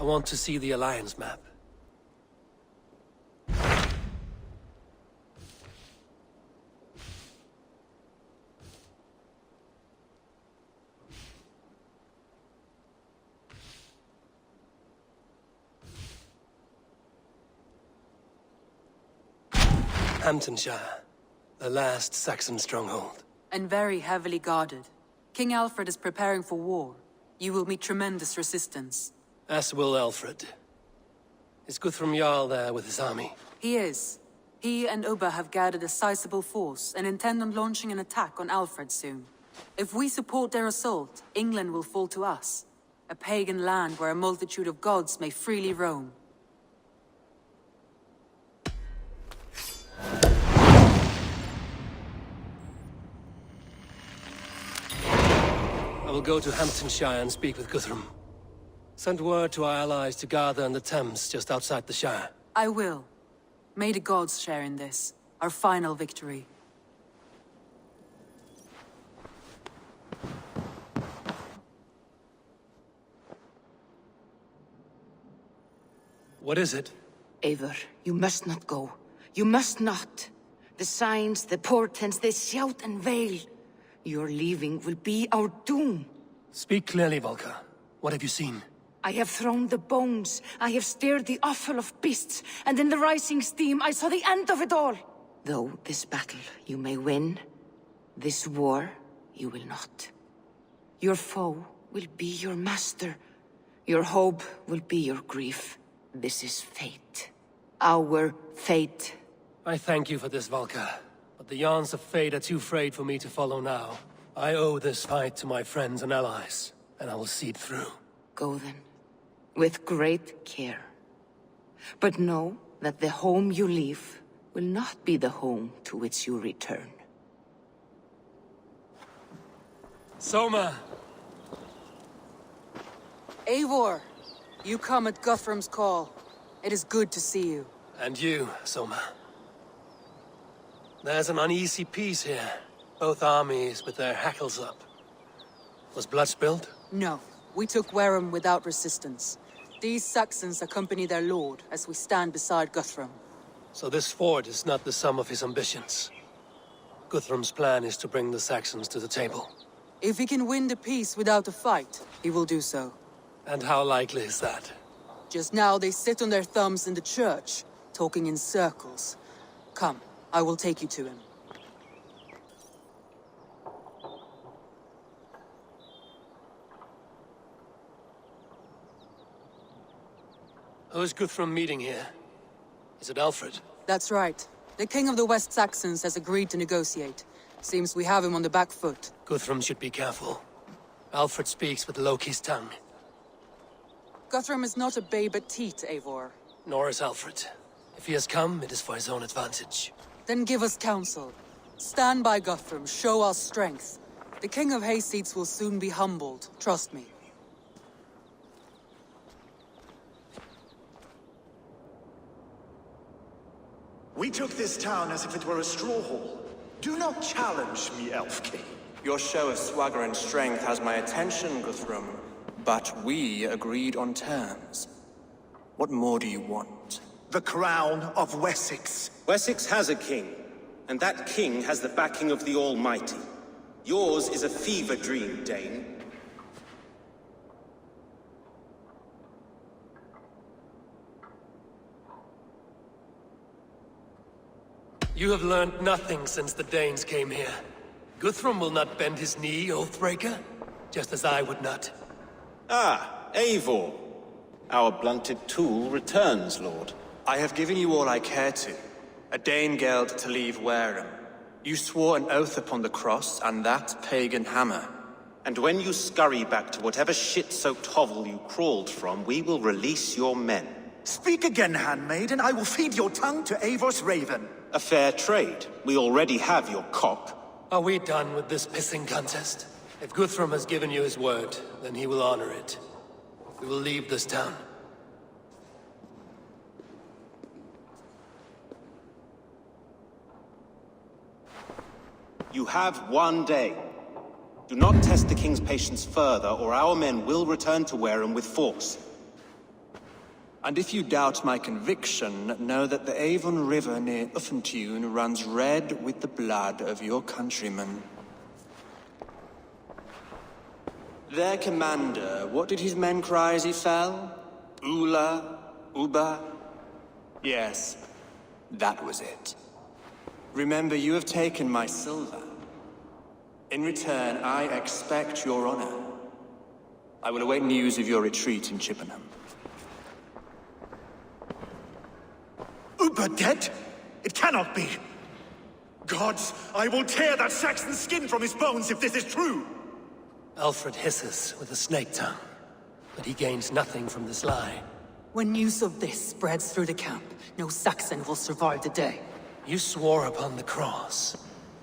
I want to see the Alliance map. Hamtunscire, the last Saxon stronghold. And very heavily guarded. King Alfred is preparing for war. You will meet tremendous resistance. As will Alfred. Is Guthrum Jarl there with his army? He is. He and Ubba have gathered a sizable force and intend on launching an attack on Alfred soon. If we support their assault, England will fall to us. A pagan land where a multitude of gods may freely roam. I will go to Hamtunscire and speak with Guthrum. Send word to our allies to gather in the Thames just outside the Shire. I will. May the gods share in this, our final victory. What is it? Eivor, you must not go. You must not. The signs, the portents, they shout and wail. Your leaving will be our doom. Speak clearly, Volker. What have you seen? I have thrown the bones. I have stirred the offal of beasts. And in the rising steam, I saw the end of it all. Though this battle you may win, this war you will not. Your foe will be your master. Your hope will be your grief. This is fate. Our fate. I thank you for this, Volker. But the yarns of fate are too frayed for me to follow now. I owe this fight to my friends and allies, and I will see it through. Go then, with great care. But know that the home you leave will not be the home to which you return. Soma! Eivor, you come at Guthrum's call. It is good to see you. And you, Soma. There's an uneasy peace here. Both armies with their hackles up. Was blood spilled? No, we took Wareham without resistance. These Saxons accompany their lord as we stand beside Guthrum. So this fort is not the sum of his ambitions. Guthrum's plan is to bring the Saxons to the table. If he can win the peace without a fight, he will do so. And how likely is that? Just now they sit on their thumbs in the church, talking in circles. Come, I will take you to him. Who is Guthrum meeting here? Is it Alfred? That's right. The king of the West Saxons has agreed to negotiate. Seems we have him on the back foot. Guthrum should be careful. Alfred speaks with Loki's tongue. Guthrum is not a babe at teat, Eivor. Nor is Alfred. If he has come, it is for his own advantage. Then give us counsel. Stand by Guthrum, show our strength. The king of Hayseeds will soon be humbled, trust me. We took this town as if it were a straw hall. Do not challenge me, Elf King. Your show of swagger and strength has my attention, Guthrum. But we agreed on terms. What more do you want? The crown of Wessex. Wessex has a king, and that king has the backing of the Almighty. Yours is a fever dream, Dane. You have learned nothing since the Danes came here. Guthrum will not bend his knee, Oathbreaker, just as I would not. Ah, Eivor. Our blunted tool returns, Lord. I have given you all I care to. A Danegeld to leave Wareham. You swore an oath upon the cross and that pagan hammer. And when you scurry back to whatever shit-soaked hovel you crawled from, we will release your men. Speak again, handmaid, and I will feed your tongue to Eivor's raven. A fair trade. We already have your cock. Are we done with this pissing contest? If Guthrum has given you his word, then he will honor it. We will leave this town. You have one day. Do not test the king's patience further, or our men will return to Wareham with force. And if you doubt my conviction, know that the Avon River near Uffentune runs red with the blood of your countrymen. Their commander, what did his men cry as he fell? Ula? Uba? Yes, that was it. Remember, you have taken my silver. In return, I expect your honor. I will await news of your retreat in Chippenham. Uber dead? It cannot be! Gods, I will tear that Saxon's skin from his bones if this is true! Alfred hisses with a snake tongue, but he gains nothing from this lie. When news of this spreads through the camp, no Saxon will survive the day. You swore upon the cross.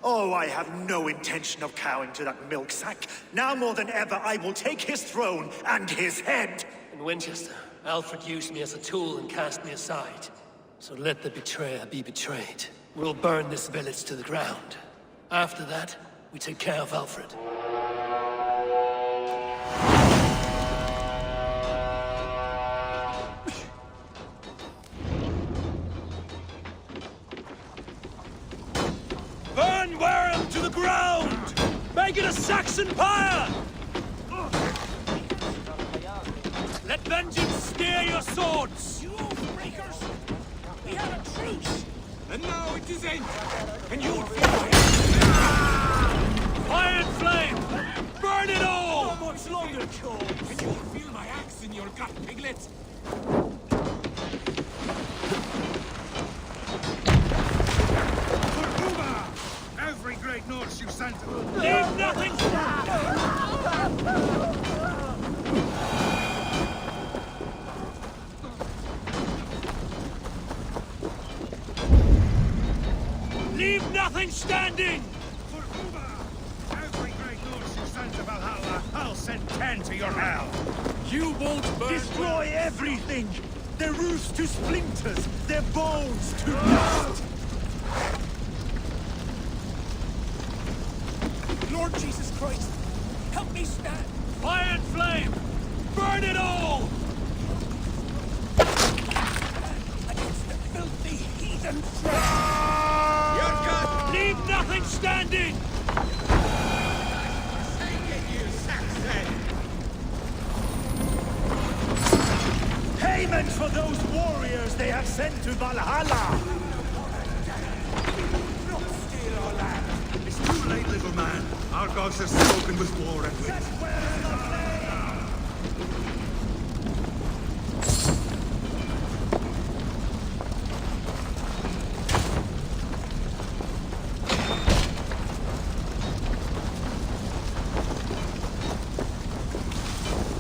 Oh, I have no intention of cowing to that milk sack. Now more than ever, I will take his throne and his head! In Winchester, Alfred used me as a tool and cast me aside. So let the betrayer be betrayed. We'll burn this village to the ground. After that, we take care of Alfred. Burn Wareham to the ground! Make it a Saxon pyre! Let vengeance steer your swords! You breakers! We have a truce! And now it is end! And you'll feel it! Fire and flame! Burn it all! How much longer, Cole? And you'll feel my axe in your gut, piglet! Every great Norse you sent to Leave nothing! Leave nothing standing! For Uba! Every great Norse you sent to Valhalla, I'll send 10 to your hell! You won't burn... Destroy everything! Their roofs to splinters! Their bones to dust! Lord Jesus Christ, help me stand! Fire and flame! Burn it all! Against the filthy heathen! Leave nothing standing! Payment for those warriors they have sent to Valhalla! It's too late, little man. Our gods have spoken with war and wit.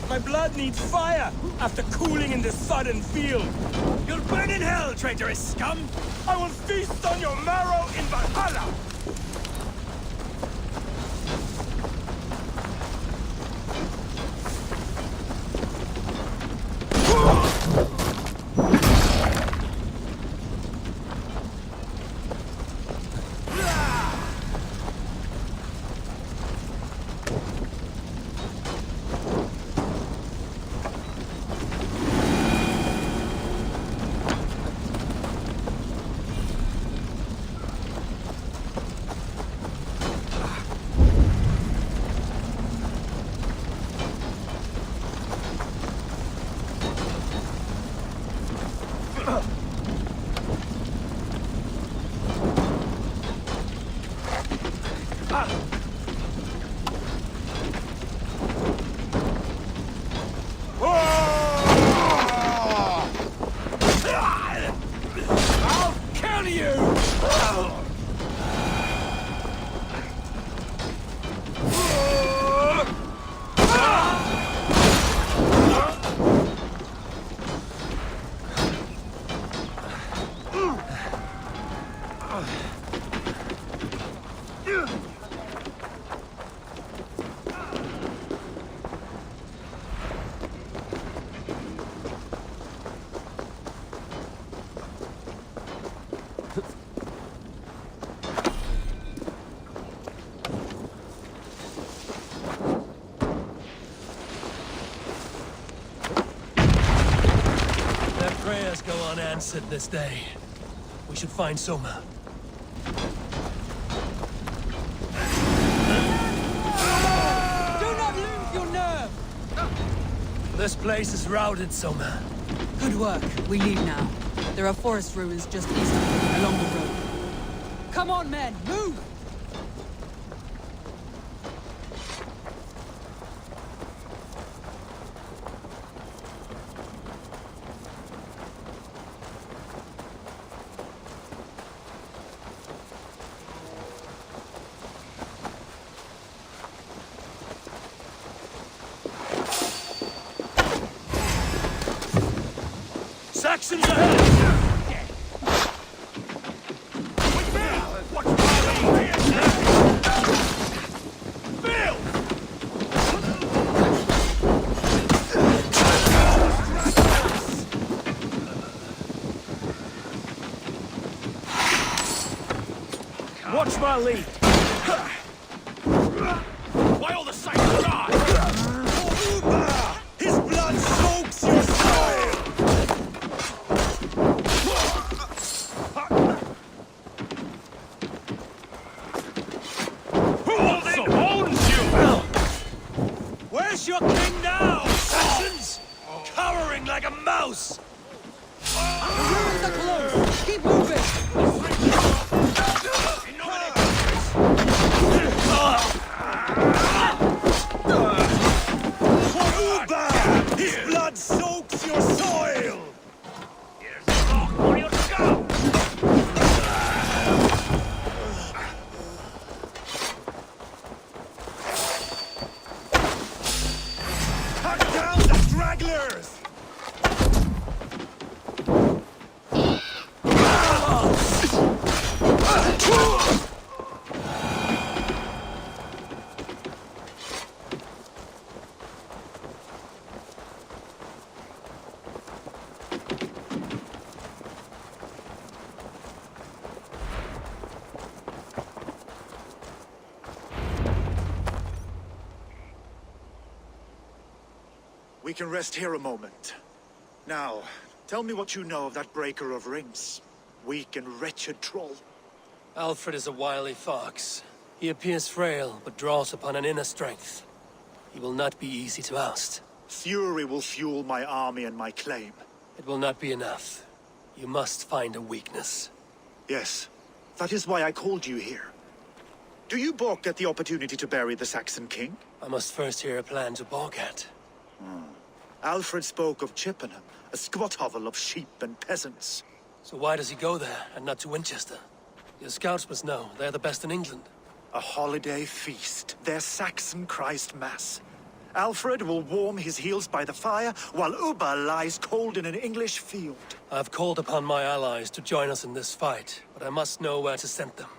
My blood needs fire after cooling in the sodden field. You'll burn in hell, traitorous scum! I will feast on your marrow in Valhalla! unanswered this day. We should find Soma. Do not lose your nerve! This place is routed, Soma. Good work. We leave now. There are forest ruins just east of here, along the road. Come on, men! Move! Saxons ahead! Watch my lead! Why all the Saxons die? His blood soaks your soil! Who then owns you? Where's your king now, Saxons? Cowering like a mouse! The ruins are close! Keep moving! His blood soaks your soil! Here's the rock for your skull! Cut down the stragglers! We can rest here a moment. Now, tell me what you know of that breaker of rings. Weak and wretched troll. Alfred is a wily fox. He appears frail, but draws upon an inner strength. He will not be easy to oust. Fury will fuel my army and my claim. It will not be enough. You must find a weakness. Yes, that is why I called you here. Do you balk at the opportunity to bury the Saxon king? I must first hear a plan to balk at. Alfred spoke of Chippenham, a squat hovel of sheep and peasants. So why does he go there, and not to Winchester? Your scouts must know, they're the best in England. A holiday feast, their Saxon Christ Mass. Alfred will warm his heels by the fire, while Ubba lies cold in an English field. I've called upon my allies to join us in this fight, but I must know where to send them.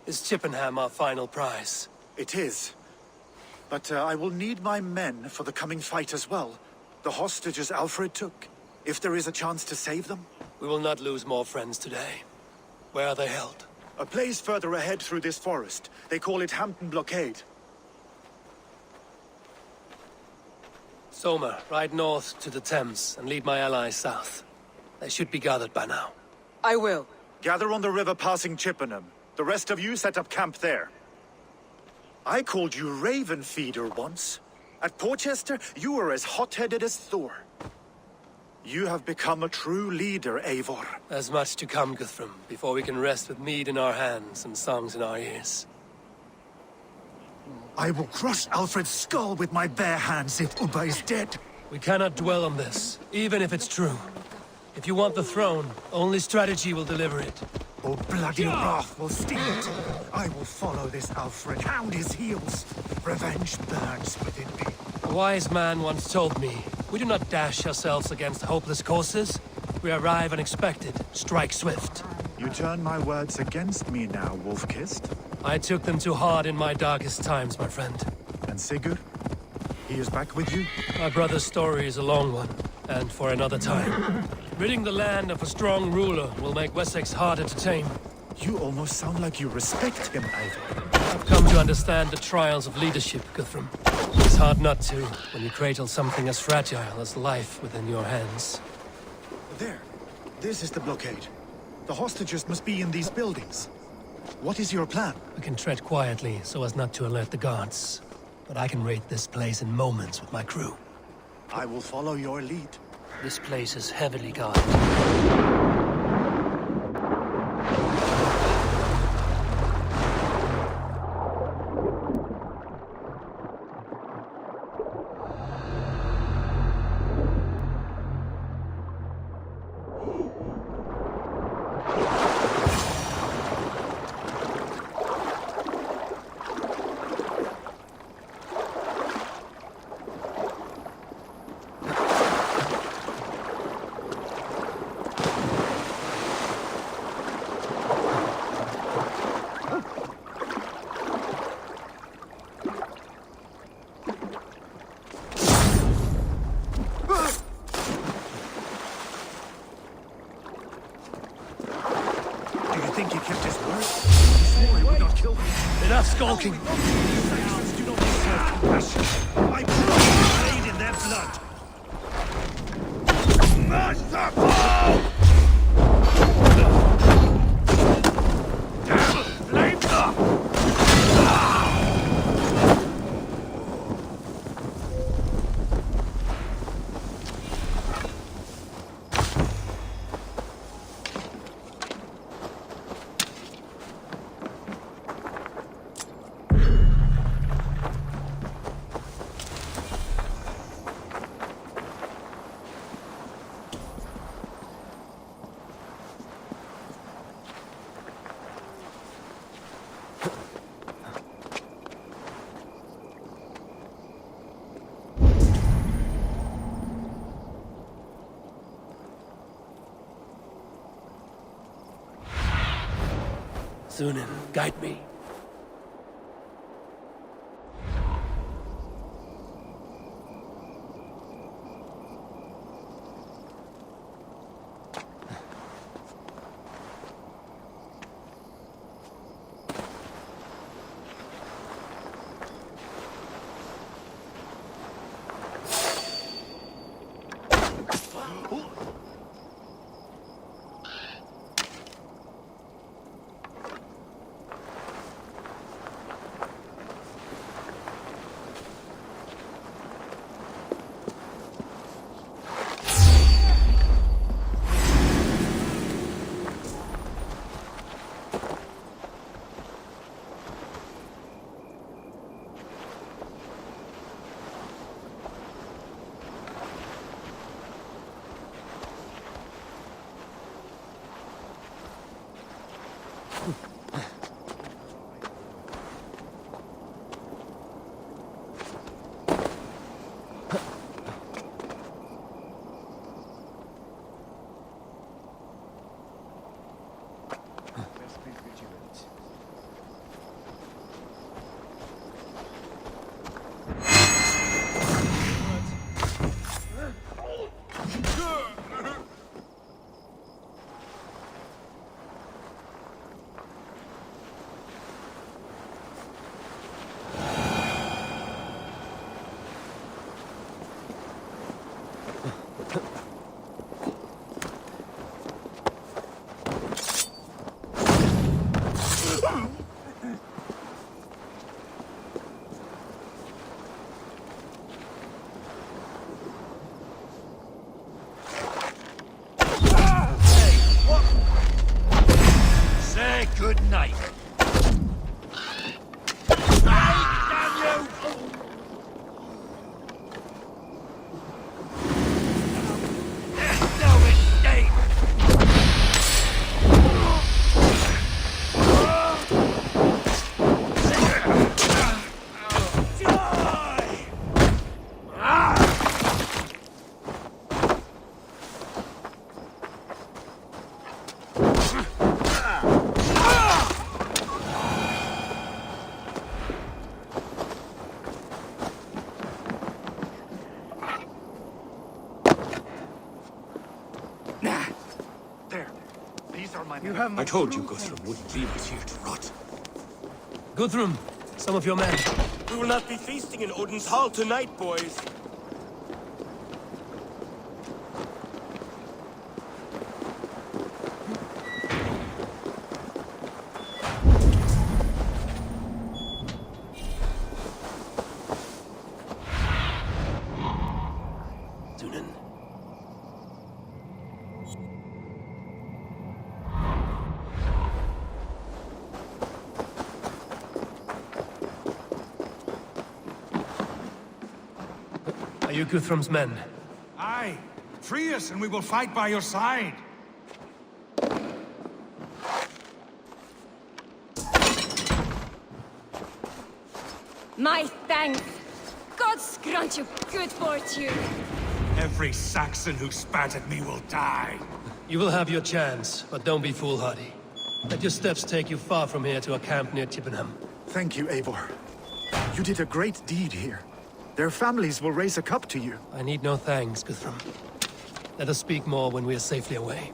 Is Chippenham our final prize? It is. But I will need my men for the coming fight as well. The hostages Alfred took. If there is a chance to save them. We will not lose more friends today. Where are they held? A place further ahead through this forest. They call it Hampton Blockade. Soma, ride north to the Thames and lead my allies south. They should be gathered by now. I will. Gather on the river passing Chippenham. The rest of you set up camp there. I called you Raven Feeder once. At Porchester, you were as hot-headed as Thor. You have become a true leader, Eivor. There's much to come, Guthrum, before we can rest with mead in our hands and songs in our ears. I will crush Alfred's skull with my bare hands if Ubba is dead. We cannot dwell on this, even if it's true. If you want the throne, only strategy will deliver it. Oh, bloody wrath will steal it. I will follow this Alfred, hound his heels. Revenge burns within me. A wise man once told me, we do not dash ourselves against hopeless courses. We arrive unexpected, strike swift. You turn my words against me now, Wolf-Kissed. I took them too hard in my darkest times, my friend. And Sigurd? He is back with you? My brother's story is a long one, and for another time. Ridding the land of a strong ruler will make Wessex harder to tame. You almost sound like you respect him, Eivor. I've come to understand the trials of leadership, Guthrum. It's hard not to, when you cradle something as fragile as life within your hands. There. This is the blockade. The hostages must be in these buildings. What is your plan? We can tread quietly so as not to alert the guards. But I can raid this place in moments with my crew. I will follow your lead. This place is heavily guarded. Enough skulking! Saxons do not deserve compassion. My blood laid in their blood. Merciful! Flames up! Sunan, guide me. Good night. I told you Guthrum wouldn't leave us here to rot. Guthrum, some of your men. We will not be feasting in Odin's hall tonight, boys. Are you Guthrum's men? Aye. Free us and we will fight by your side. My thanks. God's grant you good fortune. Every Saxon who spat at me will die. You will have your chance, but don't be foolhardy. Let your steps take you far from here to a camp near Chippenham. Thank you, Eivor. You did a great deed here. Their families will raise a cup to you. I need no thanks, Guthrum. Let us speak more when we are safely away.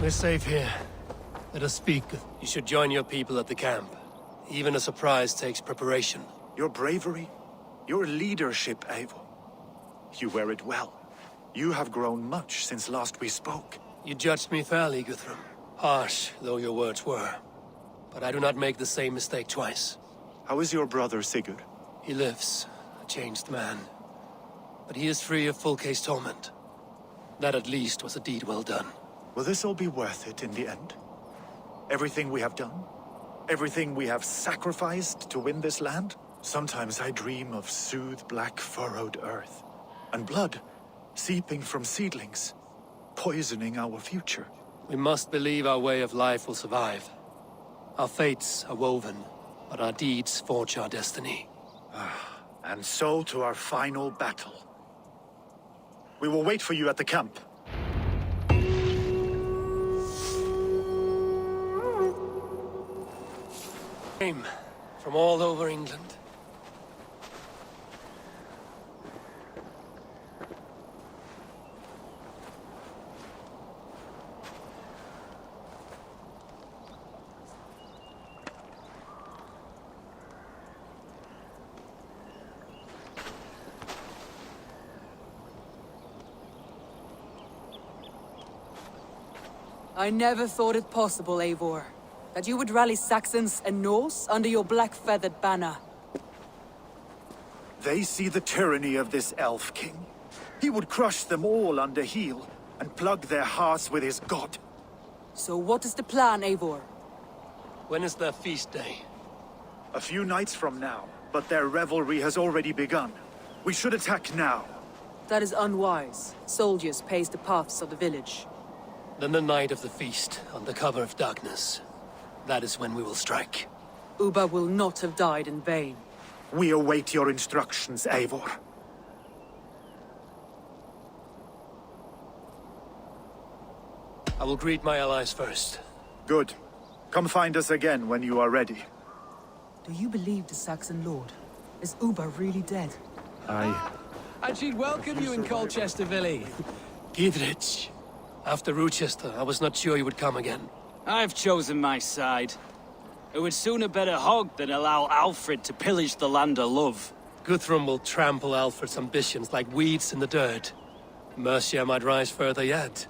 We're safe here. Let us speak. You should join your people at the camp. Even a surprise takes preparation. Your bravery, your leadership, Eivor. You wear it well. You have grown much since last we spoke. You judged me fairly, Guthrum. Harsh though your words were. But I do not make the same mistake twice. How is your brother, Sigurd? He lives, a changed man. But he is free of full case torment. That at least was a deed well done. Will this all be worth it in the end? Everything we have done? Everything we have sacrificed to win this land? Sometimes I dream of soothed black furrowed earth. And blood seeping from seedlings, poisoning our future. We must believe our way of life will survive. Our fates are woven, but our deeds forge our destiny. And so to our final battle. We will wait for you at the camp. Came from all over England. I never thought it possible, Eivor, that you would rally Saxons and Norse under your black-feathered banner. They see the tyranny of this elf king. He would crush them all under heel and plug their hearts with his god. So what is the plan, Eivor? When is their feast day? A few nights from now, but their revelry has already begun. We should attack now. That is unwise. Soldiers pace the paths of the village. Then the night of the feast, under cover of darkness. That is when we will strike. Ubba will not have died in vain. We await your instructions, Eivor. I will greet my allies first. Good. Come find us again when you are ready. Do you believe the Saxon lord? Is Ubba really dead? And she'd welcome you in Colchester Village. Gidrich. After Rochester, I was not sure you would come again. I've chosen my side. It would sooner bet a hog than allow Alfred to pillage the land of love. Guthrum will trample Alfred's ambitions like weeds in the dirt. Mercia might rise further yet.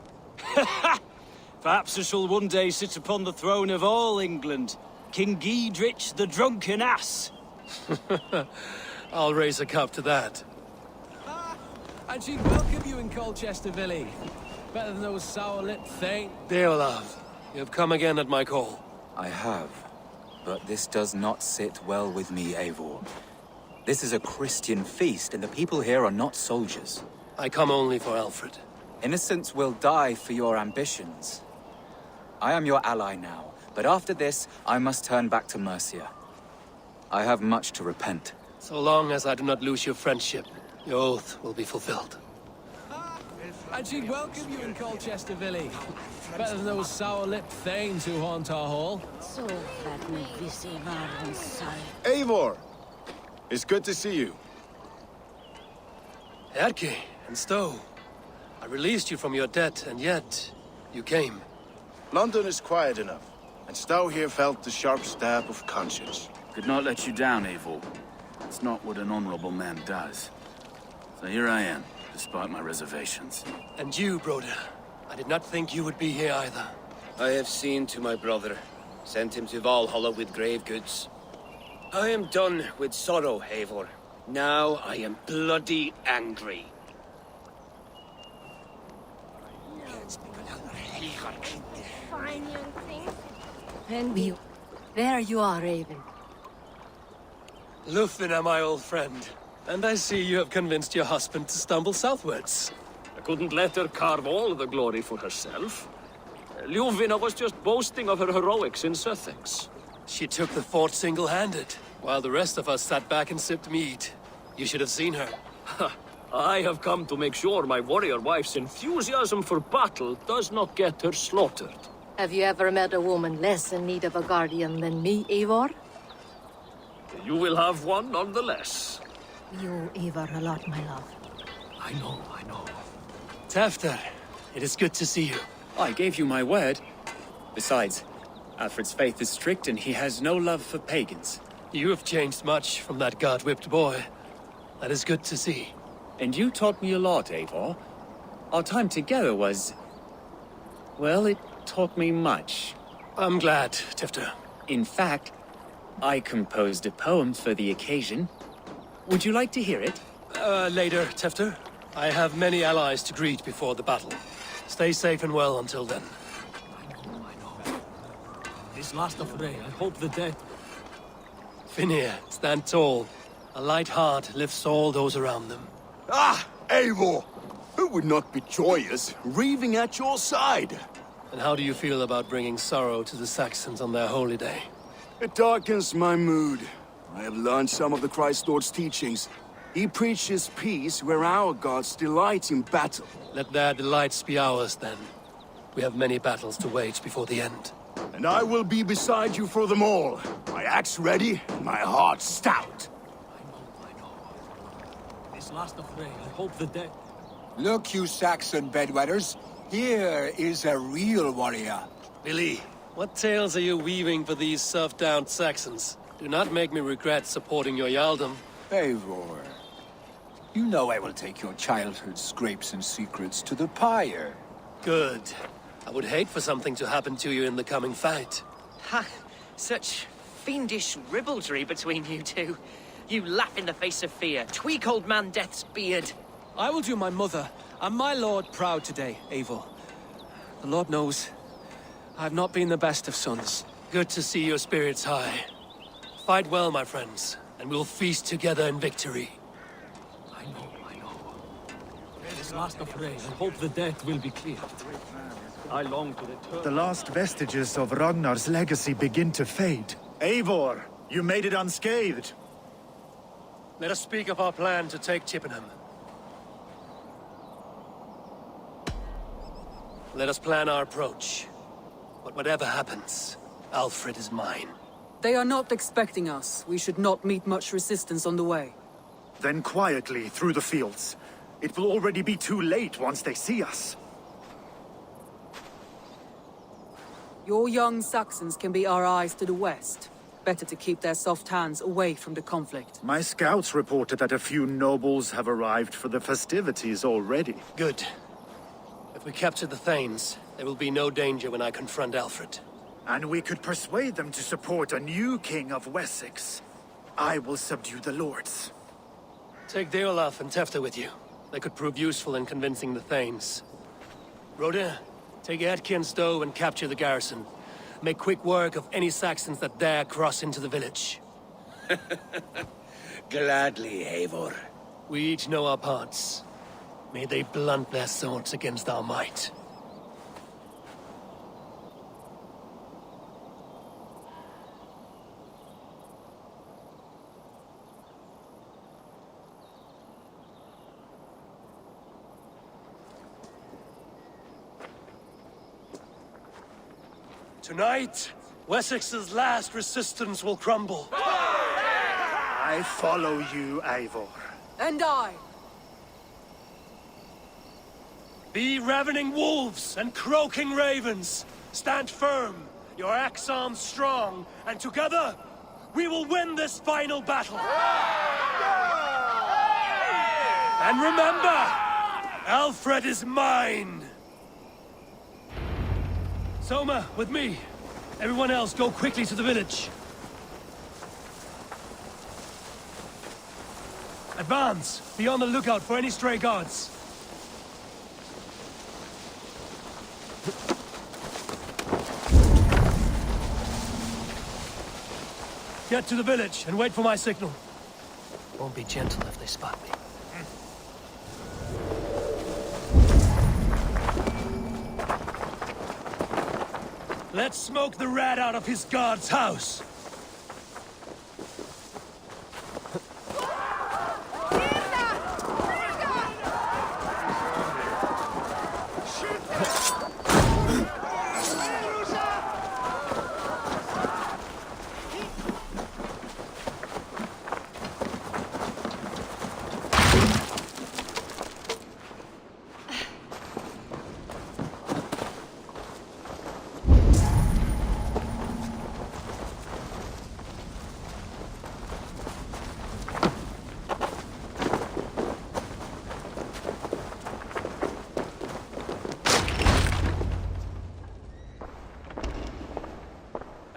Perhaps I shall one day sit upon the throne of all England. King Giedrich the drunken ass. I'll raise a cup to that. And she'd welcome you in Colchester Village. Better than those sour-lipped thing. Dear love, you have come again at my call. I have. But this does not sit well with me, Eivor. This is a Christian feast, and the people here are not soldiers. I come only for Alfred. Innocents will die for your ambitions. I am your ally now, but after this, I must turn back to Mercia. I have much to repent. So long as I do not lose your friendship, your oath will be fulfilled. And she'd welcome you in Colchester Village. Better than those sour-lipped thanes who haunt our hall. So that me visi Valhalla. Eivor! It's good to see you. Erke and Stowe. I released you from your debt, and yet you came. London is quiet enough, and Stowe here felt the sharp stab of conscience. Could not let you down, Eivor. It's not what an honorable man does. So here I am, despite my reservations. And you, Broder. I did not think you would be here either. I have seen to my brother, sent him to Valhalla with grave goods. I am done with sorrow, Eivor. Now I am bloody angry. Fine young thing. And there you are, Raven. Lufina, my old friend. And I see you have convinced your husband to stumble southwards. I couldn't let her carve all the glory for herself. Ljuvina was just boasting of her heroics in Sussex. She took the fort single-handed, while the rest of us sat back and sipped mead. You should have seen her. I have come to make sure my warrior wife's enthusiasm for battle does not get her slaughtered. Have you ever met a woman less in need of a guardian than me, Eivor? You will have one nonetheless. You owe Eivor a lot, my love. I know. Tefter, it is good to see you. I gave you my word. Besides, Alfred's faith is strict and he has no love for pagans. You have changed much from that God-whipped boy. That is good to see. And you taught me a lot, Eivor. Our time together was... well, it taught me much. I'm glad, Tefter. In fact, I composed a poem for the occasion. Would you like to hear it? Later, Tefter. I have many allies to greet before the battle. Stay safe and well until then. I know. This last affray, I hope the dead... Finir, stand tall. A light heart lifts all those around them. Ah, Eivor! Who would not be joyous, raving at your side? And how do you feel about bringing sorrow to the Saxons on their holy day? It darkens my mood. I have learned some of the Christ Lord's teachings. He preaches peace where our gods delight in battle. Let their delights be ours, then. We have many battles to wage before the end. And I will be beside you for them all. My axe ready, and my heart stout. I know. This last affray, I hope the dead... Look, you Saxon bedwetters. Here is a real warrior. Billy, what tales are you weaving for these serf-down Saxons? Do not make me regret supporting your Jarldom. Eivor, you know I will take your childhood scrapes and secrets to the pyre. Good. I would hate for something to happen to you in the coming fight. Ha! Such fiendish ribaldry between you two. You laugh in the face of fear, tweak old man Death's beard. I will do my mother and my lord proud today, Eivor. The Lord knows, I have not been the best of sons. Good to see your spirits high. Fight well, my friends, and we'll feast together in victory. I know. This last affray, I hope the death will be cleared. I long to return... The last vestiges of Ragnar's legacy begin to fade. Eivor, you made it unscathed. Let us speak of our plan to take Chippenham. Let us plan our approach. But whatever happens, Alfred is mine. They are not expecting us. We should not meet much resistance on the way. Then quietly through the fields. It will already be too late once they see us. Your young Saxons can be our eyes to the west. Better to keep their soft hands away from the conflict. My scouts reported that a few nobles have arrived for the festivities already. Good. If we capture the Thanes, there will be no danger when I confront Alfred. And we could persuade them to support a new king of Wessex. I will subdue the lords. Take Deolaf and Tefter with you. They could prove useful in convincing the Thanes. Rhoda, take Erke and Stowe and capture the garrison. Make quick work of any Saxons that dare cross into the village. Gladly, Eivor. We each know our parts. May they blunt their swords against our might. Tonight, Wessex's last resistance will crumble. I follow you, Eivor. And I. Be ravening wolves and croaking ravens. Stand firm, your axe arms strong, and together, we will win this final battle. And remember, Alfred is mine. Soma, with me. Everyone else, go quickly to the village. Advance! Be on the lookout for any stray guards. Get to the village and wait for my signal. Won't be gentle if they spot me. Let's smoke the rat out of his guard's house.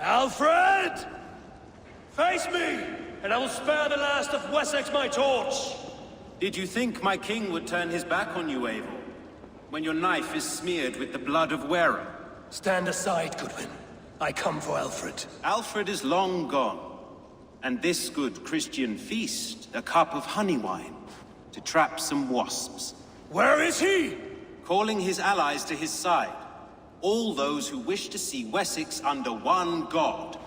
Alfred! Face me, and I will spare the last of Wessex my torch! Did you think my king would turn his back on you, Eivor? When your knife is smeared with the blood of wearer? Stand aside, Goodwin. I come for Alfred. Alfred is long gone. And this good Christian feast, a cup of honey wine, to trap some wasps. Where is he? Calling his allies to his side. All those who wish to see Wessex under one god.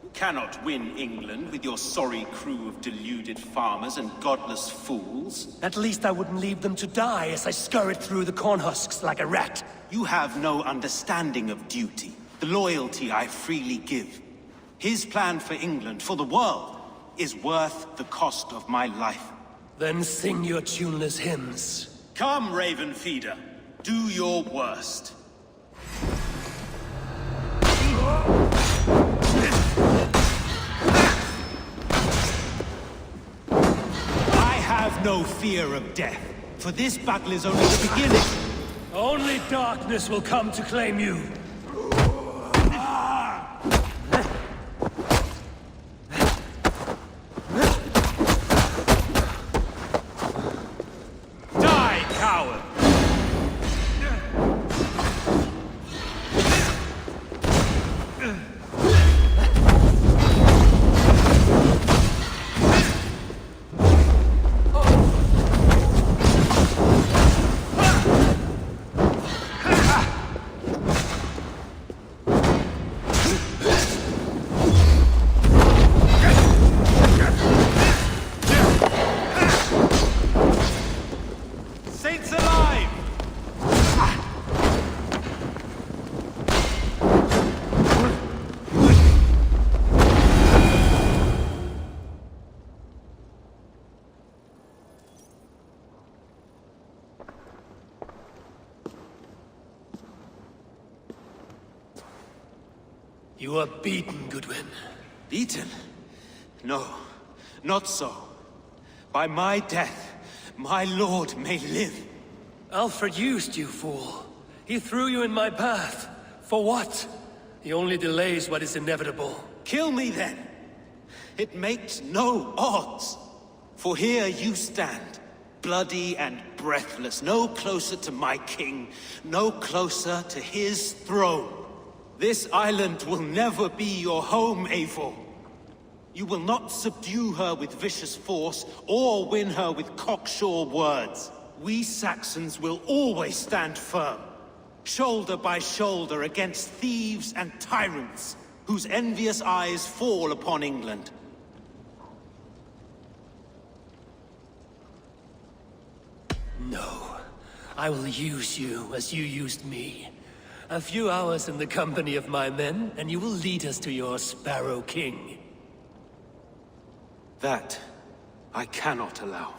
You cannot win England with your sorry crew of deluded farmers and godless fools. At least I wouldn't leave them to die as I scurried through the corn husks like a rat. You have no understanding of duty, the loyalty I freely give. His plan for England, for the world, is worth the cost of my life. Then sing your tuneless hymns. Come, Raven Feeder. Do your worst. I have no fear of death, for this battle is only the beginning. Only darkness will come to claim you. Die, coward! Saints alive! You are beaten, Goodwin. Beaten? No, not so. By my death, my lord may live. Alfred used you, fool. He threw you in my path. For what? He only delays what is inevitable. Kill me then. It makes no odds. For here you stand, bloody and breathless, no closer to my king, no closer to his throne. This island will never be your home, Eivor. You will not subdue her with vicious force, or win her with cocksure words. We Saxons will always stand firm, shoulder by shoulder against thieves and tyrants, whose envious eyes fall upon England. No. I will use you as you used me. A few hours in the company of my men, and you will lead us to your Sparrow King. That I cannot allow.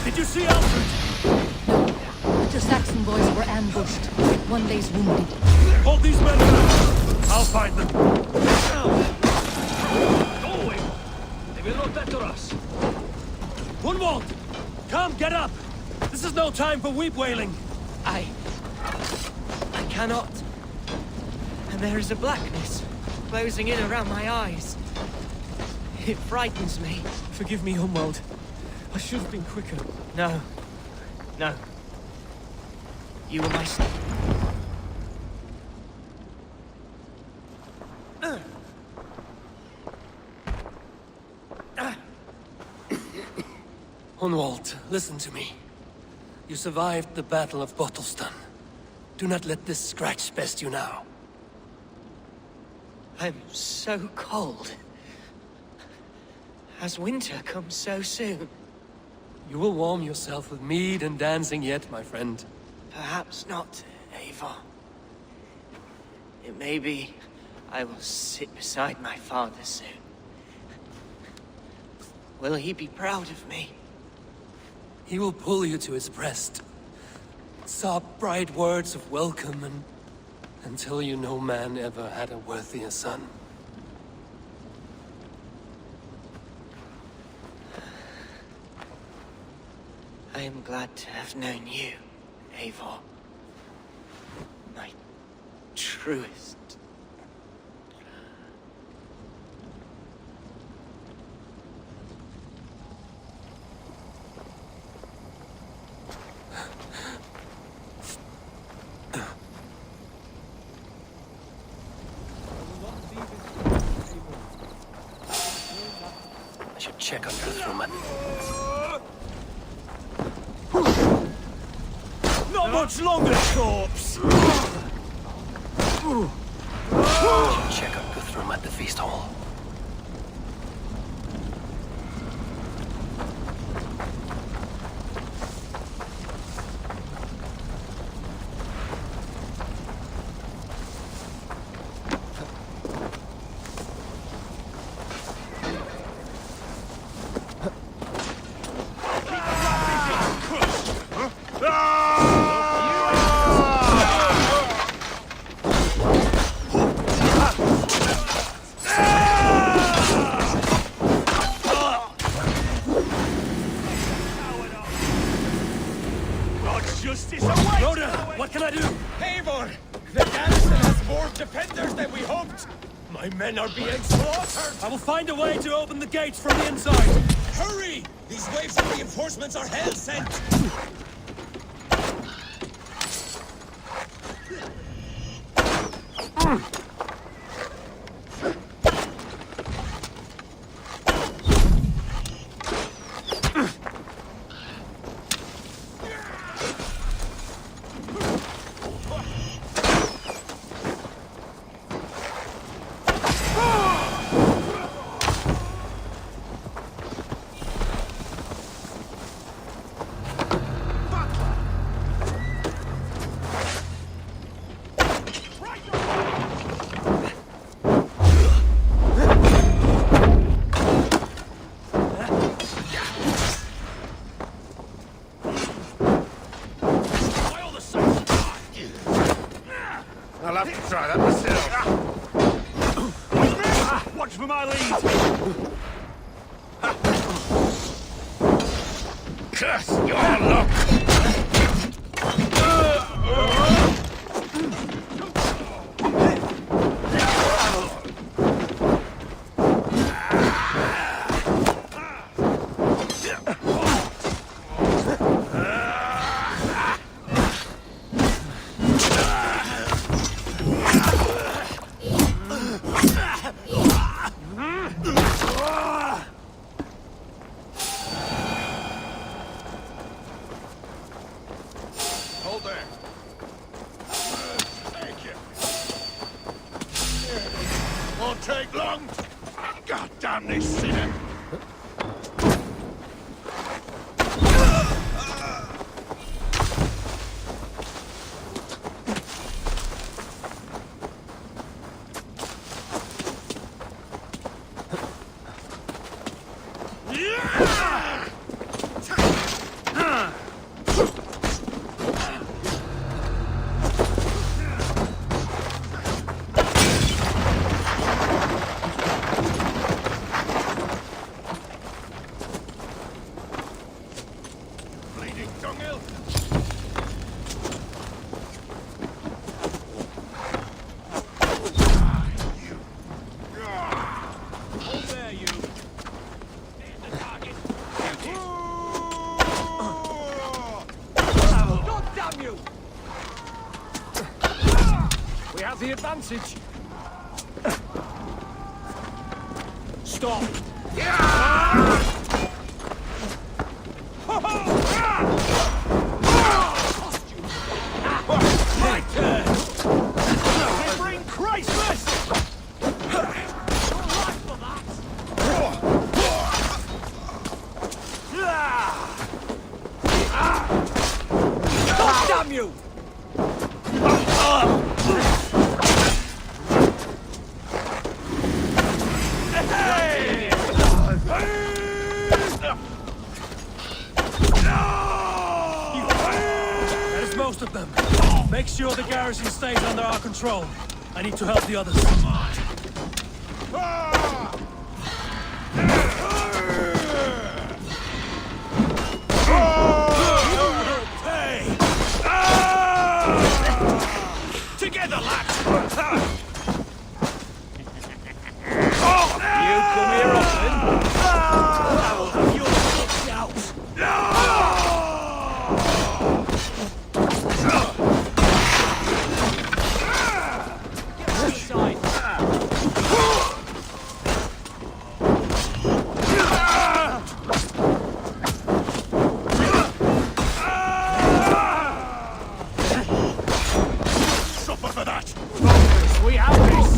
Did you see Alfred? The Saxon boys were ambushed. One lays wounded. Hold these men back. I'll find them. Go away! They will not better us. Gunwald! Come, get up! This is no time for weep-wailing. I cannot. And there is a blackness closing in around my eyes. It frightens me. Forgive me, Humwald. I should have been quicker. No. No. You were my son. Hunwald, listen to me. You survived the Battle of Bottleston. Do not let this scratch best you now. I'm so cold. Has winter come so soon? You will warm yourself with mead and dancing yet, my friend. Perhaps not, Eivor. It may be I will sit beside my father soon. Will he be proud of me? He will pull you to his breast. Sob bright words of welcome until you no man ever had a worthier son. I am glad to have known you, Eivor. My truest. I should check on Guthrum. Not much longer, corpse! Check on Guthrum at the feast hall. Ah! defenders than we hoped! My men are being slaughtered! I will find a way to open the gates from the inside! Hurry! These waves of reinforcements are hell-sent! I'll have to try that myself. Watch for my lead! Curse your luck! Hold there. Thank you. Won't take long. God damn this sinner. We have the advantage. Stop. My turn. They bring Christmas. God damn you! That is most of them. Make sure the garrison stays under our control. I need to help the others. Together, lads! You come here often? I will have your guts out! Suffer for that! We have this!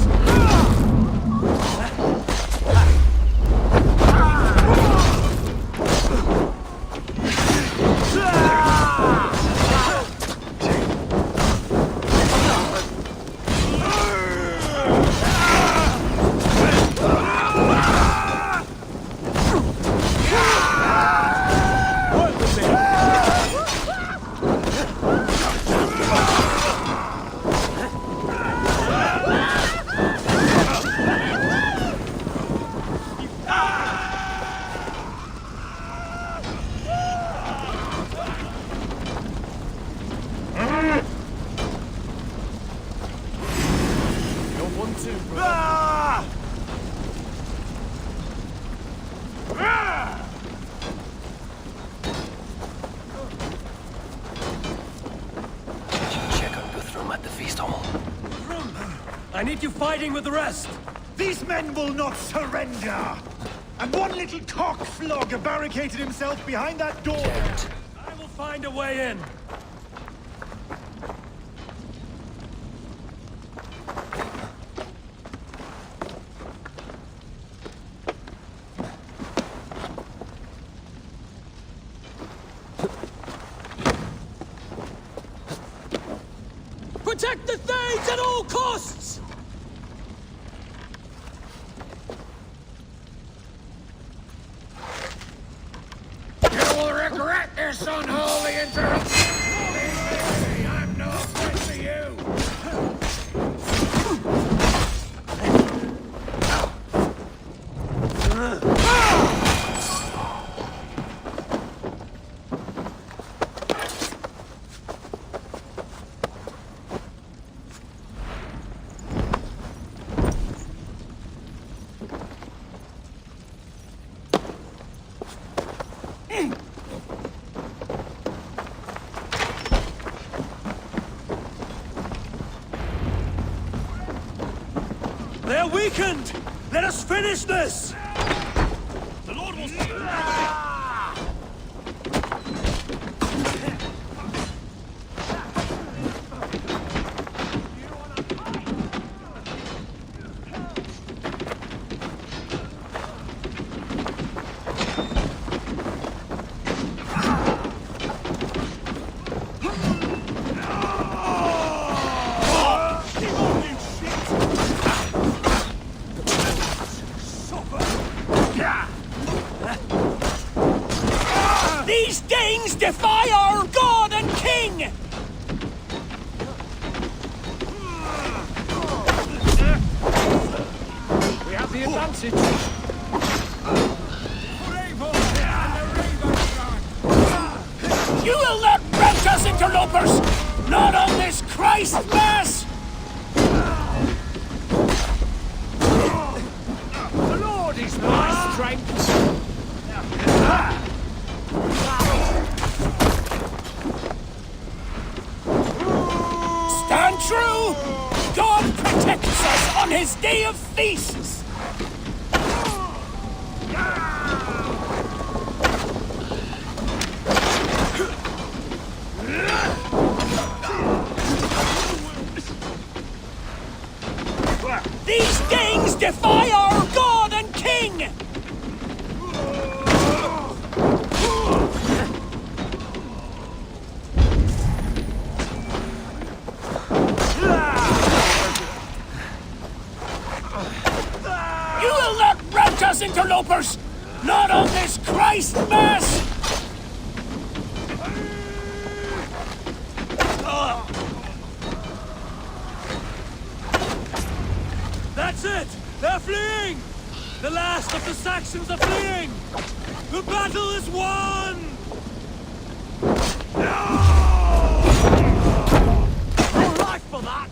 need you fighting with the rest! These men will not surrender! And one little cock-flogger barricaded himself behind that door! I will find a way in! Protect the Thanes at all costs! You will regret this unholy interruption! I'm no threat to you! They're weakened! Let us finish this! The Lord will... These Danes defy our god and king! We have the advantage. You will not rout us, interlopers! Not on this Christ Mass! The Lord is my strength. Stand true! God protects us on his day of feasts! These Danes defy our god and king! You will not rout us, interlopers! Not on this Christ Mass! That's it! They're fleeing! The last of the Saxons are fleeing! The battle is won! Your life for that!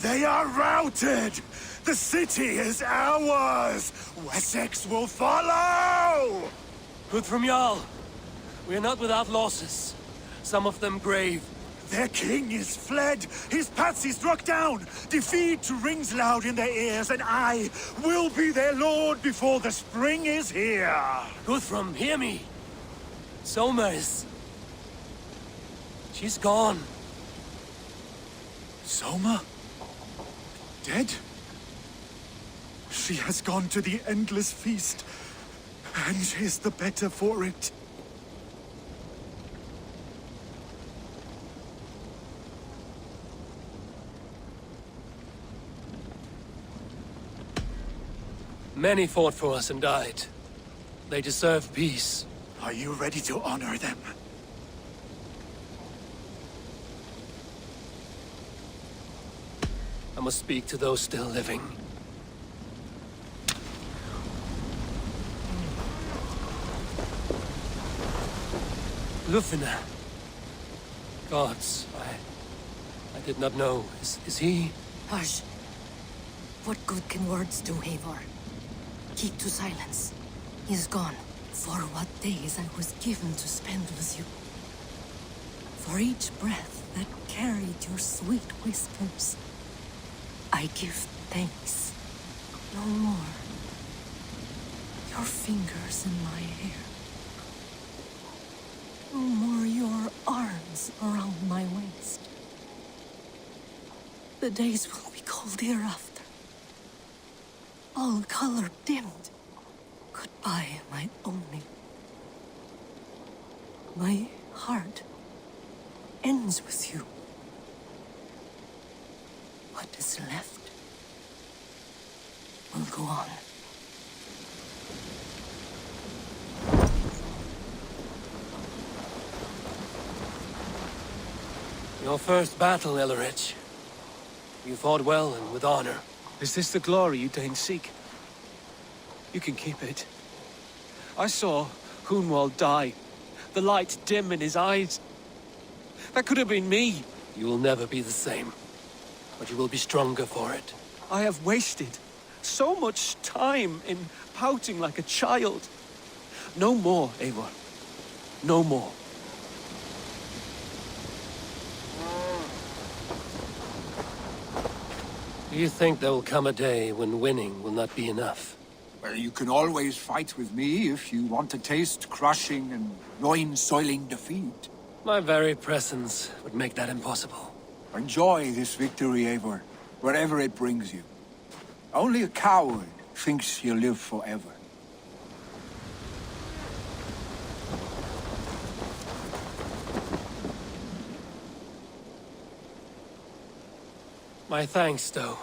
They are routed! The city is ours! Wessex will follow! Good from Jarl. We are not without losses. Some of them grave. Their king is fled! His patsy struck down! Defeat rings loud in their ears, and I will be their lord before the spring is here! Guthrum, hear me! Soma is... She's gone. Soma? Dead? She has gone to the endless feast, and is the better for it. Many fought for us and died. They deserve peace. Are you ready to honor them? I must speak to those still living. Lufina. Gods, I did not know. Is he? Hush. What good can words do, Eivor? Keep to silence. He is gone. For what days I was given to spend with you. For each breath that carried your sweet whispers. I give thanks. No more. Your fingers in my hair. No more your arms around my waist. The days will be cold hereafter. All color dimmed. Goodbye, my only. My heart ends with you. What is left will go on. Your first battle, Ellerich. You fought well and with honor. Is this the glory you deign seek? You can keep it. I saw Hunwald die. The light dim in his eyes. That could have been me. You will never be the same. But you will be stronger for it. I have wasted so much time in pouting like a child. No more, Eivor. No more. Do you think there will come a day when winning will not be enough? Well, you can always fight with me if you want to taste crushing and loin-soiling defeat. My very presence would make that impossible. Enjoy this victory, Eivor, wherever it brings you. Only a coward thinks he'll live forever. My thanks, though.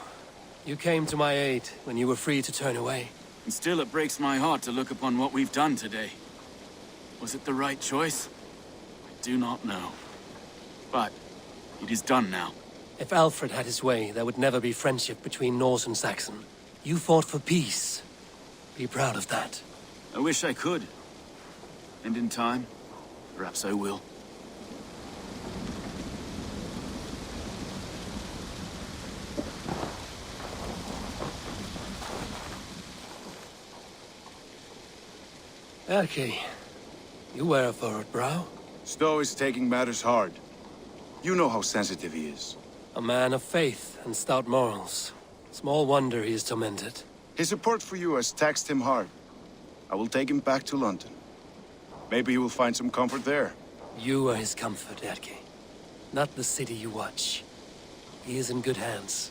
You came to my aid when you were free to turn away. And still it breaks my heart to look upon what we've done today. Was it the right choice? I do not know. But it is done now. If Alfred had his way, there would never be friendship between Norse and Saxon. You fought for peace. Be proud of that. I wish I could. And in time, perhaps I will. Erke, you wear a furrowed brow. Stowe is taking matters hard. You know how sensitive he is. A man of faith and stout morals. Small wonder he is tormented. His support for you has taxed him hard. I will take him back to London. Maybe he will find some comfort there. You are his comfort, Erke. Not the city you watch. He is in good hands.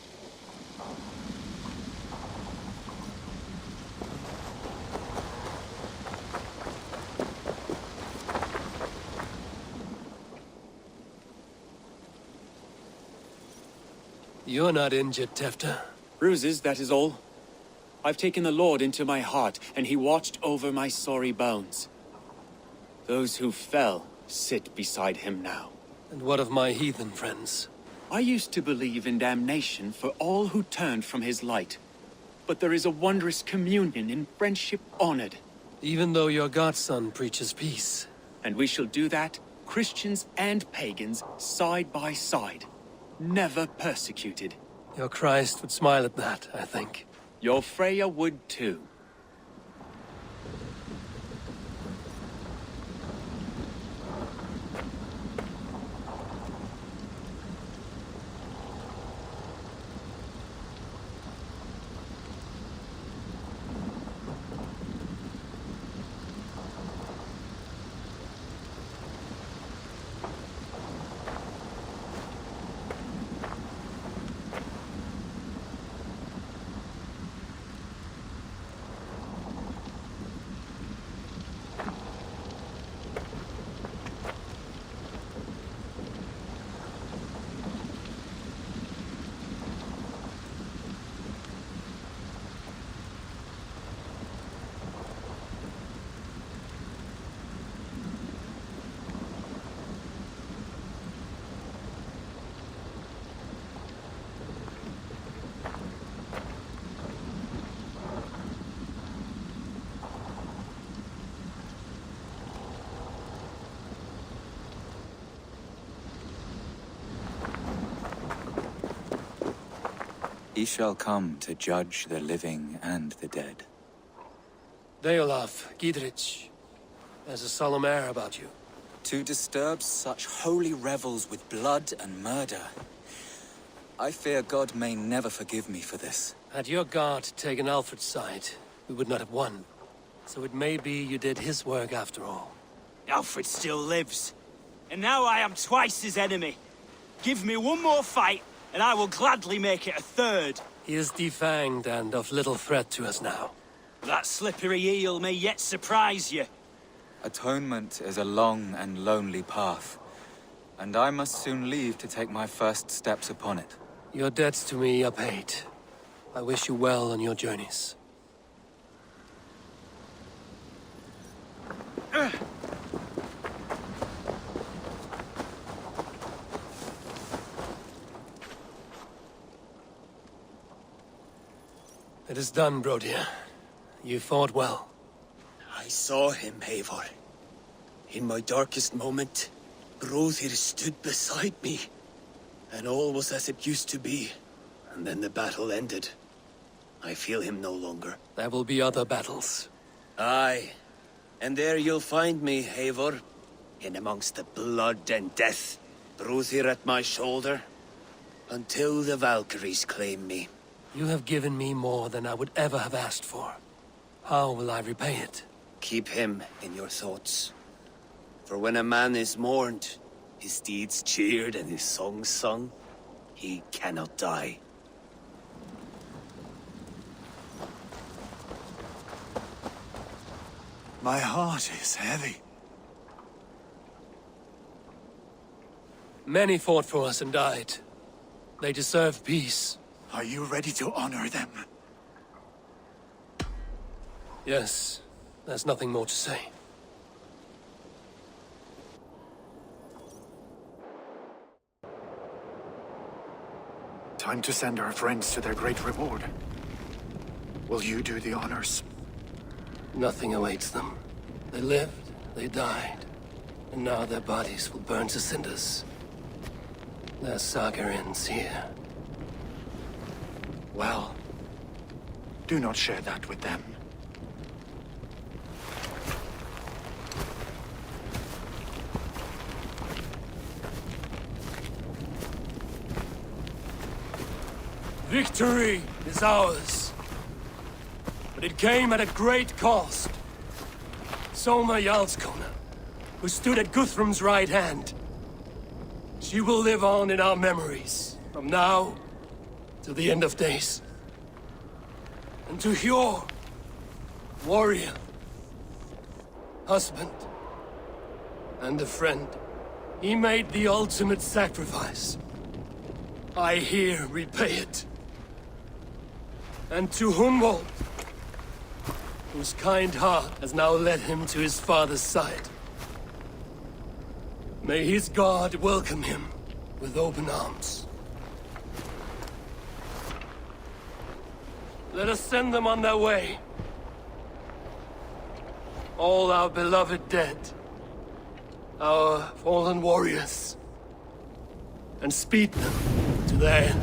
You're not injured, Tefta. Bruises, that is all. I've taken the Lord into my heart, and he watched over my sorry bones. Those who fell sit beside him now. And what of my heathen friends? I used to believe in damnation for all who turned from his light. But there is a wondrous communion in friendship honored. Even though your godson preaches peace. And we shall do that, Christians and pagans, side by side. Never persecuted. Your Christ would smile at that, I think. Your Freya would too. He shall come to judge the living and the dead. Deolaf, Gidrich, there's a solemn air about you. To disturb such holy revels with blood and murder. I fear God may never forgive me for this. Had your guard taken Alfred's side, we would not have won. So it may be you did his work after all. Alfred still lives. And now I am twice his enemy. Give me one more fight, and I will gladly make it a third. He is defanged and of little threat to us now. That slippery eel may yet surprise you. Atonement is a long and lonely path, and I must soon leave to take my first steps upon it. Your debts to me are paid. I wish you well on your journeys. It is done, Brodir. You fought well. I saw him, Eivor. In my darkest moment, Brodir stood beside me. And all was as it used to be. And then the battle ended. I feel him no longer. There will be other battles. Aye. And there you'll find me, Eivor. In amongst the blood and death. Brodir at my shoulder. Until the Valkyries claim me. You have given me more than I would ever have asked for. How will I repay it? Keep him in your thoughts. For when a man is mourned, his deeds cheered and his songs sung, he cannot die. My heart is heavy. Many fought for us and died. They deserve peace. Are you ready to honor them? Yes. There's nothing more to say. Time to send our friends to their great reward. Will you do the honors? Nothing awaits them. They lived, they died, and now their bodies will burn to cinders. Their saga ends here. Well, do not share that with them. Victory is ours. But it came at a great cost. Soma Jarlskona, who stood at Guthrum's right hand. She will live on in our memories, from now to the end of days. And to Hjor, warrior, husband, and a friend, he made the ultimate sacrifice. I here repay it. And to Hunwald, whose kind heart has now led him to his father's side. May his God welcome him with open arms. Let us send them on their way. All our beloved dead, our fallen warriors, and speed them to their end.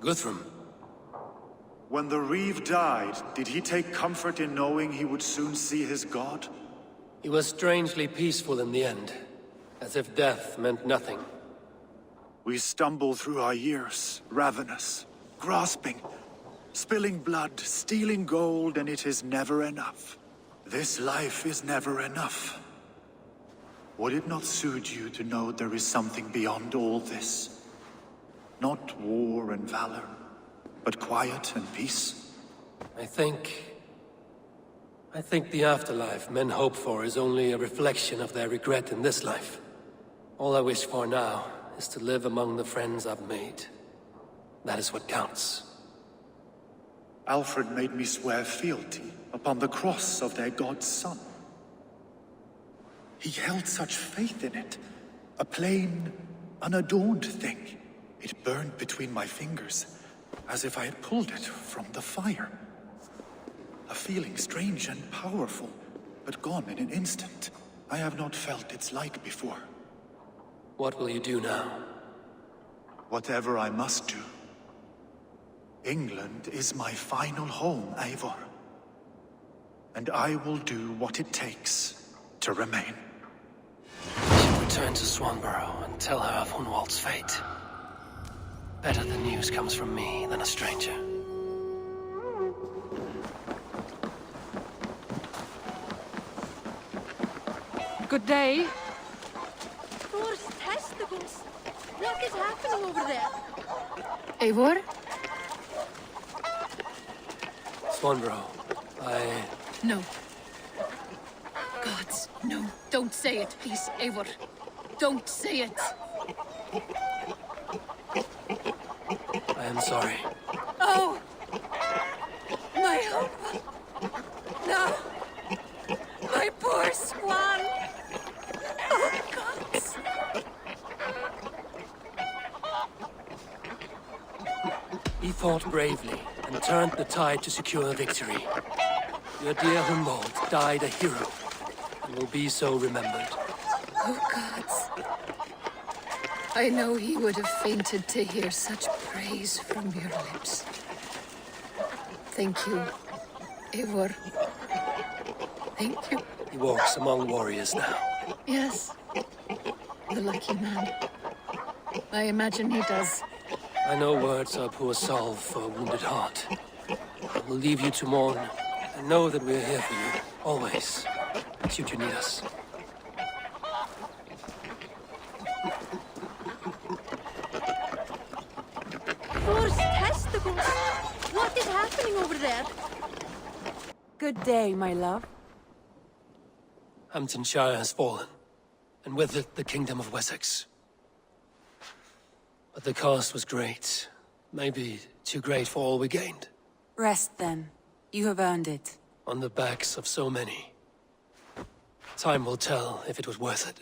Guthrum. When the Reeve died, did he take comfort in knowing he would soon see his god? He was strangely peaceful in the end, as if death meant nothing. We stumble through our years, ravenous, grasping, spilling blood, stealing gold, and it is never enough. This life is never enough. Would it not soothe you to know there is something beyond all this? Not war and valor, but quiet and peace? I think the afterlife men hope for is only a reflection of their regret in this life. All I wish for now is to live among the friends I've made. That is what counts. Alfred made me swear fealty upon the cross of their god's son. He held such faith in it, a plain, unadorned thing. It burned between my fingers, as if I had pulled it from the fire. A feeling strange and powerful, but gone in an instant. I have not felt its like before. What will you do now? Whatever I must do. England is my final home, Eivor. And I will do what it takes to remain. I should return to Swanborough and tell her of Hunwald's fate. Better the news comes from me than a stranger. Good day. Thor's testicles! What is happening over there? Eivor? Swanborough, No. Gods, no. Don't say it, please, Eivor. Don't say it. I am sorry. Oh! My uncle! No! My poor swan! Oh, gods! He fought bravely and turned the tide to secure victory. Your dear Hunwald died a hero and will be so remembered. Oh, gods. I know he would have fainted to hear such praise from your lips. Thank you, Eivor. Thank you. He walks among warriors now. Yes. The lucky man. I imagine he does. I know words are poor salve for a wounded heart. I will leave you to mourn, and know that we are here for you, always, should you need us. Thor's testicles! What is happening over there? Good day, my love. Hamtunscire has fallen, and with it the kingdom of Wessex. But the cost was great. Maybe too great for all we gained. Rest then. You have earned it. On the backs of so many. Time will tell if it was worth it.